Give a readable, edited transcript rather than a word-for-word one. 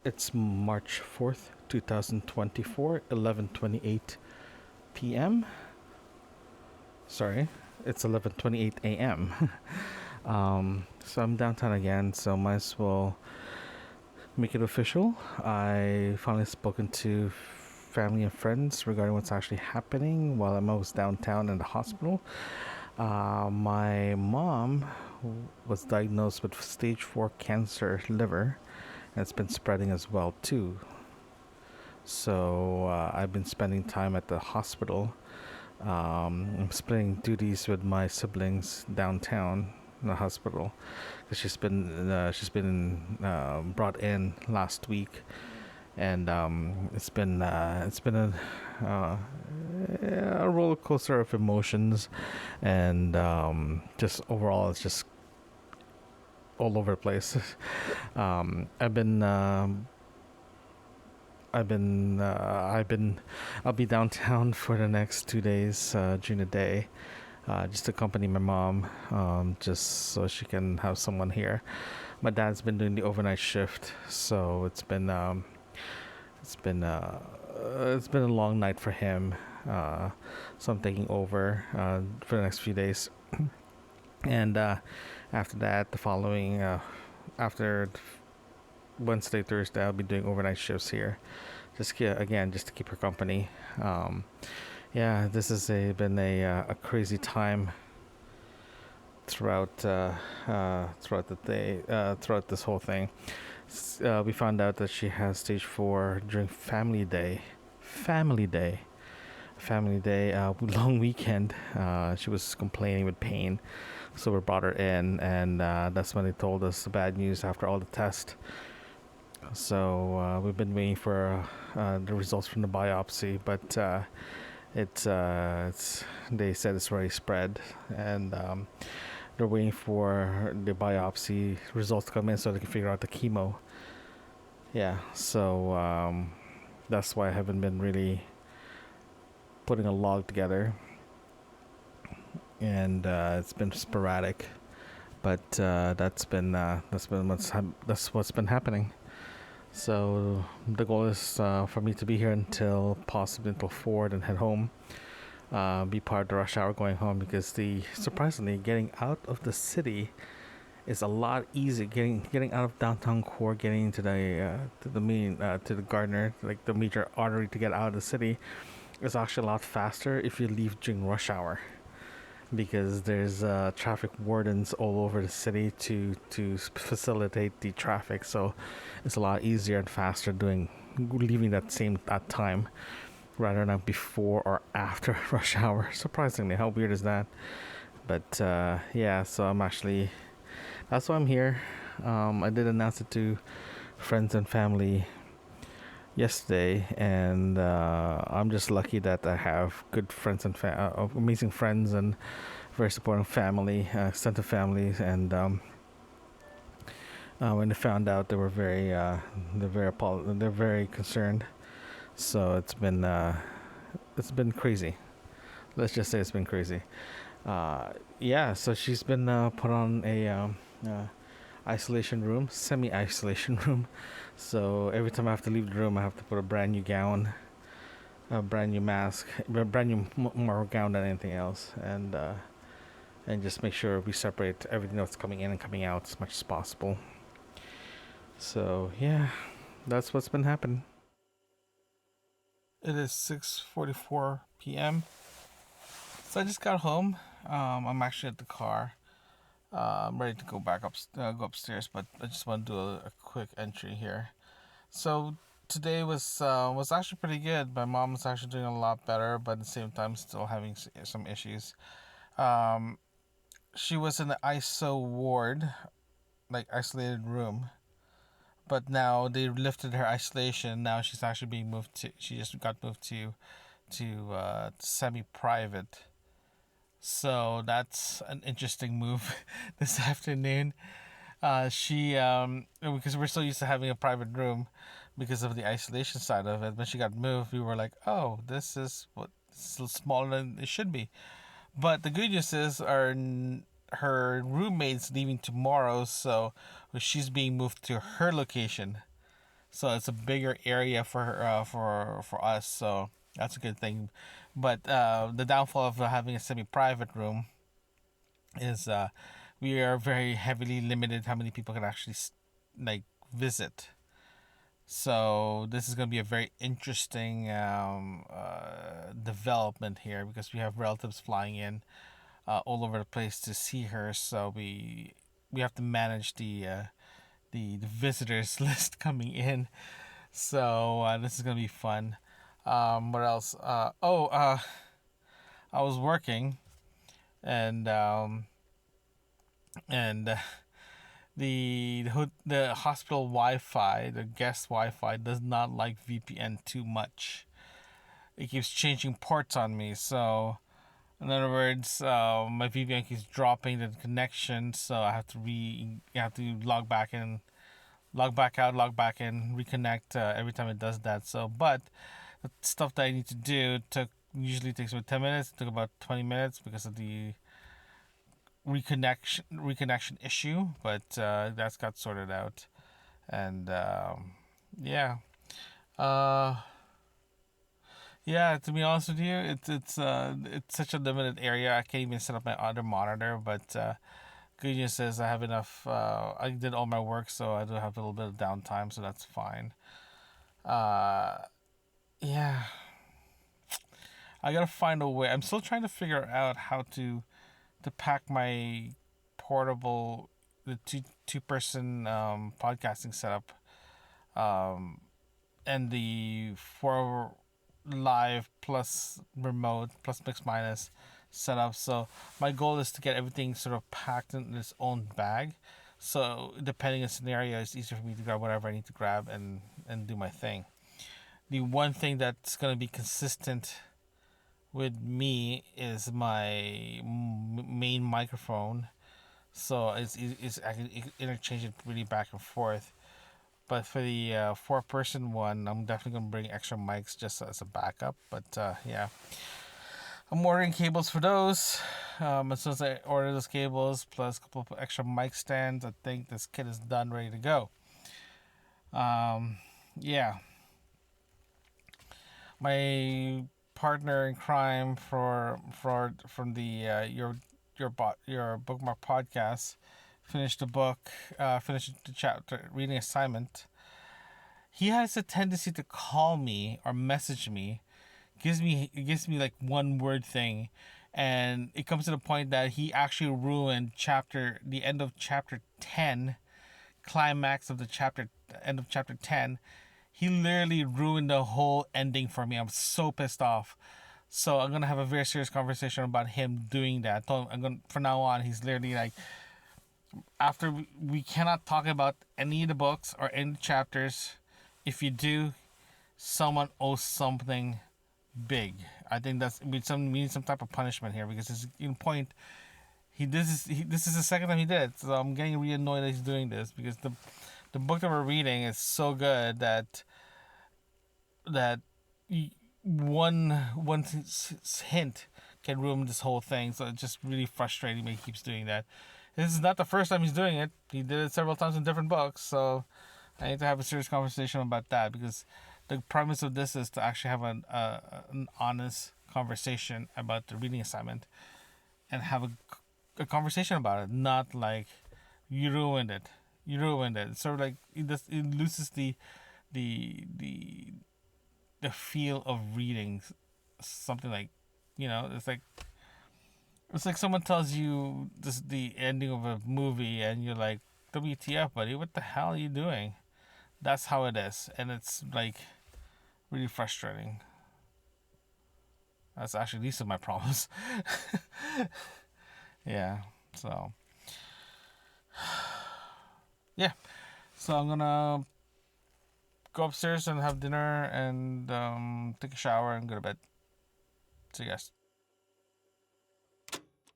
It's March 4th, 2024, 11:28 p.m. Sorry, it's 11:28 a.m. So I'm downtown again, so might as well make it official. I finally spoken to family and friends regarding what's actually happening while I was downtown in the hospital. My mom was diagnosed with stage 4 cancer liver, and it's been spreading as well too. So I've been spending time at the hospital. I'm splitting duties with my siblings downtown in the hospital because she's been brought in last week, and it's been uh, a roller coaster of emotions, and just overall it's just all over the place. um, I've been I've been, I'll be downtown for the next 2 days during the day, just to accompany my mom, just so she can have someone here. My dad's been doing the overnight shift, so it's been, uh, it's been a long night for him. So I'm taking over for the next few days, and after that, the following after Wednesday, Thursday, I'll be doing overnight shifts here. Again, just to keep her company. Um, yeah, this has been a crazy time throughout the day, throughout this whole thing. We found out that she has stage 4 during Family Day. Family Day. Family Day, long weekend. She was complaining with pain, so we brought her in, and that's when they told us the bad news after all the tests. So we've been waiting for the results from the biopsy, but it's they said it's already spread, and they're waiting for the biopsy results to come in so they can figure out the chemo. Yeah, so that's why I haven't been really putting a log together, and it's been sporadic. But that's what's been happening. So the goal is for me to be here until possibly until 4, then head home. Be part of the rush hour going home because the surprisingly getting out of the city is a lot easier. Getting out of downtown core, getting to the main to the Gardner, like the major artery to get out of the city, is actually a lot faster if you leave during rush hour because there's traffic wardens all over the city to facilitate the traffic. So it's a lot easier and faster doing leaving that time rather than before or after rush hour. Surprisingly, how weird is that? But yeah, so that's why I'm here. I did announce it to friends and family yesterday, and I'm just lucky that I have good friends and amazing friends and very supporting family, extended families, and when they found out, they were they're very concerned. So it's been crazy. Let's just say it's been crazy. Yeah, so she's been put on a isolation room, semi-isolation room. So every time I have to leave the room, I have to put a brand new gown, a brand new mask, a brand new more gown than anything else, and just make sure we separate everything that's coming in and coming out as much as possible. So yeah, that's what's been happening. It is 6:44 p.m. So I just got home. I'm actually at the car. I'm ready to go upstairs, but I just want to do a quick entry here. So today was actually pretty good. My mom's actually doing a lot better, but at the same time still having some issues. Um, she was in the ISO ward, like isolated room, but now they lifted her isolation. Now she's actually being moved to. She just got moved to semi-private. So that's an interesting move this afternoon. She Because we're so used to having a private room because of the isolation side of it. When she got moved, we were like, "Oh, this is smaller than it should be." But the good news is, her roommate's leaving tomorrow, so she's being moved to her location. so it's a bigger area for us. So that's a good thing. But the downfall of having a semi-private room is we are very heavily limited how many people can actually like visit. So this is going to be a very interesting development here because we have relatives flying in all over the place to see her. So we have to manage the visitors list coming in. So this is going to be fun. What else? I was working and and the hospital Wi-Fi, the guest Wi-Fi, does not like VPN too much. It keeps changing ports on me. So, in other words, my VPN keeps dropping the connection. So I have to log back in, log back out, log back in, reconnect every time it does that. So, but the stuff that I need to do usually takes about 10 minutes. It took about 20 minutes because of the reconnection issue, but that's got sorted out, and yeah, uh, yeah. To be honest with you, it's such a limited area. I can't even set up my other monitor, but good news is I have enough. I did all my work, so I do have a little bit of downtime, so that's fine. Uh, yeah, I gotta find a way. I'm still trying to figure out how to pack my portable the two person podcasting setup um and the four live plus remote plus mix minus setup. So my goal is to get everything sort of packed in its own bag. So depending on scenario, it's easier for me to grab whatever I need to grab and do my thing. The one thing that's gonna be consistent with me is my main microphone. So I can interchange it really back and forth. But for the four person one, I'm definitely gonna bring extra mics just as a backup. But yeah, I'm ordering cables for those. As soon as I order those cables plus a couple of extra mic stands, I think this kit is done, ready to go. Yeah, my partner in crime from the your bookmark podcast finished the book, finished the chapter reading assignment. He has a tendency to call me or message me, gives me like one word thing, and it comes to the point that he actually ruined the end of chapter 10, climax of the chapter end of chapter 10. He literally ruined the whole ending for me. I'm so pissed off. So I'm gonna have a very serious conversation about him doing that. I'm gonna from now on. He's literally like, after we cannot talk about any of the books or any chapters. If you do, someone owes something big. I think we need some type of punishment here because it's in point. This is the second time he did it. So I'm getting really annoyed that he's doing this because the book that we're reading is so good that that one hint can ruin this whole thing. So it's just really frustrating me. He keeps doing that. This is not the first time he's doing it. He did it several times in different books. So I need to have a serious conversation about that because the premise of this is to actually have an honest conversation about the reading assignment and have a conversation about it, not like you ruined it. You ruined it. It's sort of like it loses the the the feel of reading something like, it's like someone tells you the ending of a movie and you're like, WTF, buddy, what the hell are you doing? That's how it is, and it's like really frustrating. That's actually these are my problems. Yeah, so yeah, so I'm gonna go upstairs and have dinner and take a shower and go to bed. See you guys.